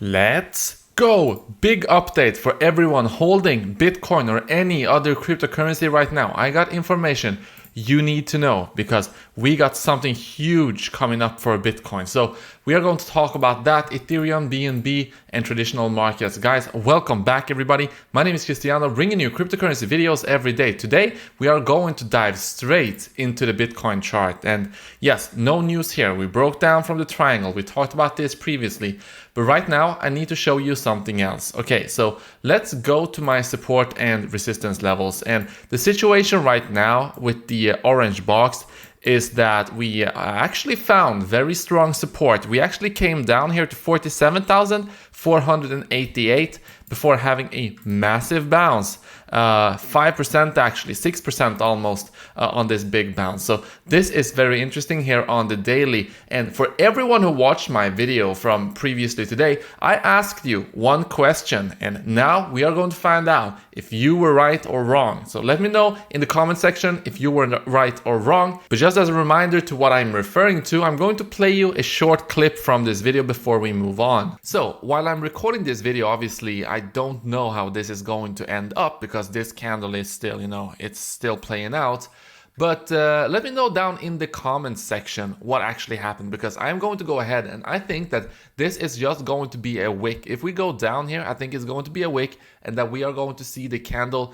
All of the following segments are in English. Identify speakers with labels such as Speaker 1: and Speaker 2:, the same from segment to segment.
Speaker 1: Let's go! Big update for everyone holding Bitcoin or any other cryptocurrency right now. I got information you need to know because we got something huge coming up for Bitcoin. So we are going to talk about that, Ethereum, BNB, and traditional markets. Guys, welcome back everybody. My name is Cristiano, bringing you cryptocurrency videos every day. Today, we are going to dive straight into the Bitcoin chart. And yes, no news here. We broke down from the triangle. We talked about this previously. But right now, I need to show you something else. Okay, so let's go to my support and resistance levels. And the situation right now with the orange box is that we actually found very strong support. We actually came down here to 47,488 before having a massive bounce. 5% actually, 6% almost on this big bounce. So this is very interesting here on the daily. And for everyone who watched my video from previously today, I asked you one question and now we are going to find out if you were right or wrong. So let me know in the comment section if you were right or wrong. But just as a reminder to what I'm referring to, I'm going to play you a short clip from this video before we move on. So while I'm recording this video, obviously I don't know how this is going to end up because this candle is still, it's still playing out. But let me know down in the comments section what actually happened, because I'm going to go ahead and I think that this is just going to be a wick. If we go down here, I think it's going to be a wick and that we are going to see the candle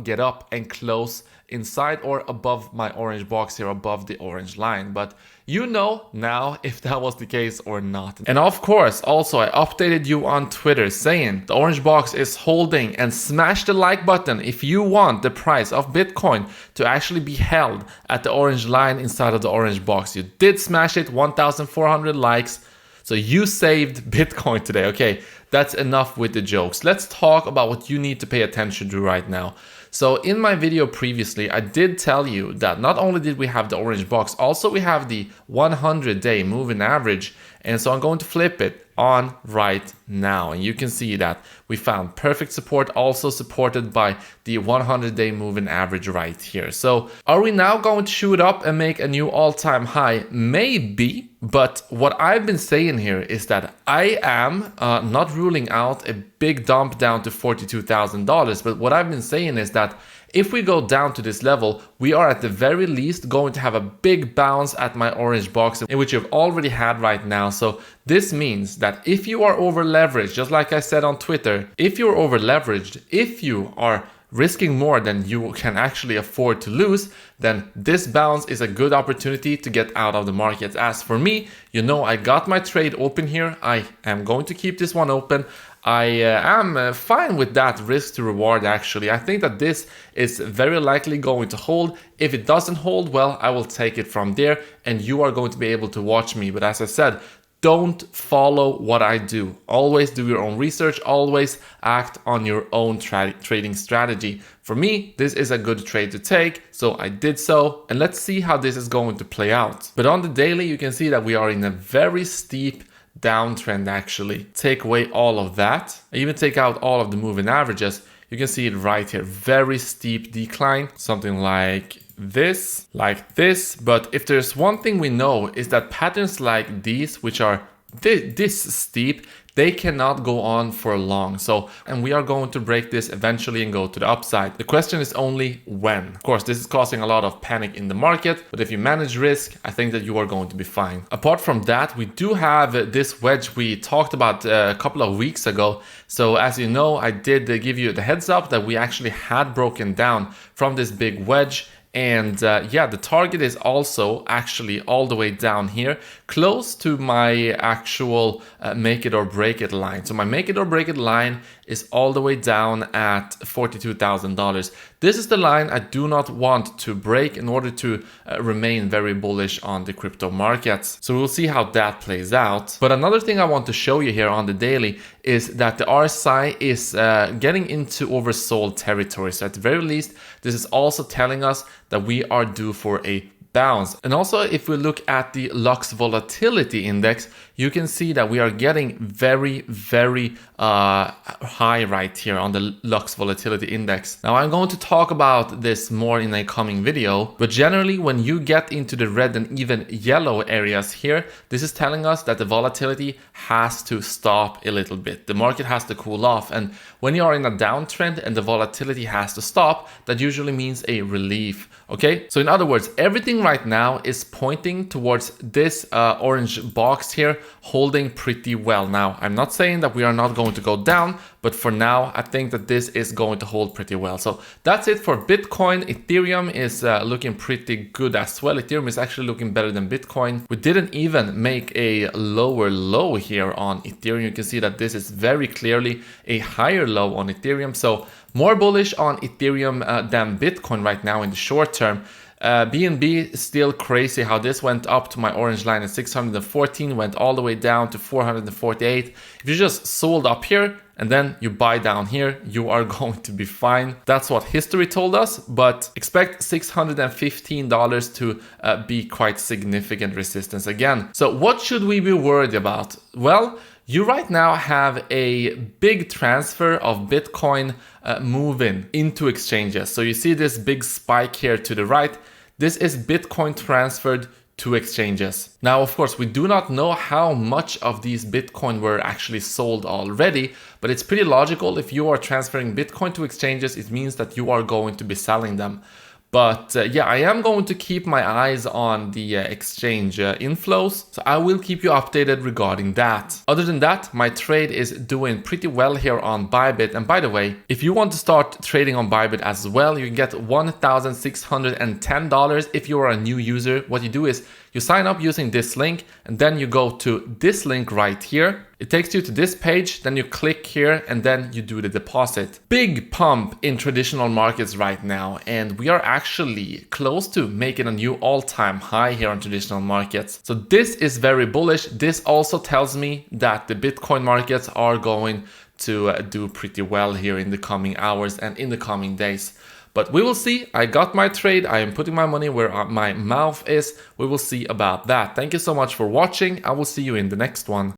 Speaker 1: get up and close inside or above my orange box here, above the orange line. But you know now if that was the case or not. And of course, also I updated you on Twitter saying the orange box is holding, and smash the like button if you want the price of Bitcoin to actually be held at the orange line inside of the orange box. You did smash it, 1,400 likes. So you saved Bitcoin today. Okay, that's enough with the jokes. Let's talk about what you need to pay attention to right now. So in my video previously, I did tell you that not only did we have the orange box, also we have the 100-day moving average. And so I'm going to flip it on right now. And you can see that we found perfect support, also supported by the 100-day moving average right here. So are we now going to shoot up and make a new all-time high? Maybe. But what I've been saying here is that I am not ruling out a big dump down to $42,000. But what I've been saying is that if we go down to this level, we are at the very least going to have a big bounce at my orange box, in which you've already had right now. So this means that if you are over leveraged, just like I said on Twitter, if you're over leveraged, if you are risking more than you can actually afford to lose, then this bounce is a good opportunity to get out of the market. As for me, I got my trade open here. I am going to keep this one open. I am fine with that risk to reward actually. I think that this is very likely going to hold. If it doesn't hold, well, I will take it from there and you are going to be able to watch me. But as I said, don't follow what I do. Always do your own research. Always act on your own trading strategy. For me, this is a good trade to take, so I did so. And let's see how this is going to play out. But on the daily, you can see that we are in a very steep downtrend actually. Take away all of that. I even take out all of the moving averages. You can see it right here. Very steep decline. Something like this. But if there's one thing we know is that patterns like these, which are this steep, they cannot go on for long. And we are going to break this eventually and go to the upside. The question is only when. Of course, this is causing a lot of panic in the market, but if you manage risk, I think that you are going to be fine. Apart from that, we do have this wedge we talked about a couple of weeks ago. So as you know, I did give you the heads up that we actually had broken down from this big wedge. And the target is also actually all the way down here, close to my actual make it or break it line. So my make it or break it line is all the way down at $42,000. This is the line I do not want to break in order to remain very bullish on the crypto markets. So we'll see how that plays out. But another thing I want to show you here on the daily is that the RSI is getting into oversold territory. So at the very least, this is also telling us that we are due for a bounce. And also, if we look at the Lux Volatility Index, you can see that we are getting very, very high right here on the Lux Volatility Index. Now I'm going to talk about this more in a coming video, but generally when you get into the red and even yellow areas here, this is telling us that the volatility has to stop a little bit. The market has to cool off, and when you are in a downtrend and the volatility has to stop, that usually means a relief. Okay, so in other words, everything right now is pointing towards this orange box here holding pretty well. Now, I'm not saying that we are not going to go down, but for now, I think that this is going to hold pretty well. So that's it for Bitcoin. Ethereum is looking pretty good as well. Ethereum is actually looking better than Bitcoin. We didn't even make a lower low here on Ethereum. You can see that this is very clearly a higher low on Ethereum. So more bullish on Ethereum than Bitcoin right now in the short term. BNB is still crazy how this went up to my orange line at 614, went all the way down to 448. If you just sold up here and then you buy down here, you are going to be fine. That's what history told us, but expect $615 to be quite significant resistance again. So what should we be worried about? Well, you right now have a big transfer of Bitcoin moving into exchanges. So you see this big spike here to the right. This is Bitcoin transferred to exchanges. Now, of course, we do not know how much of these Bitcoin were actually sold already, but it's pretty logical. If you are transferring Bitcoin to exchanges, it means that you are going to be selling them. But yeah, I am going to keep my eyes on the exchange inflows, so I will keep you updated regarding that. Other than that, my trade is doing pretty well here on Bybit. And by the way, if you want to start trading on Bybit as well, you can get $1,610 if you are a new user. What you do is you sign up using this link, and then you go to this link right here. It takes you to this page, then you click here, and then you do the deposit. Big pump in traditional markets right now, and we are actually close to making a new all-time high here on traditional markets. So this is very bullish. This also tells me that the Bitcoin markets are going to do pretty well here in the coming hours and in the coming days. But we will see. I got my trade. I am putting my money where my mouth is. We will see about that. Thank you so much for watching. I will see you in the next one.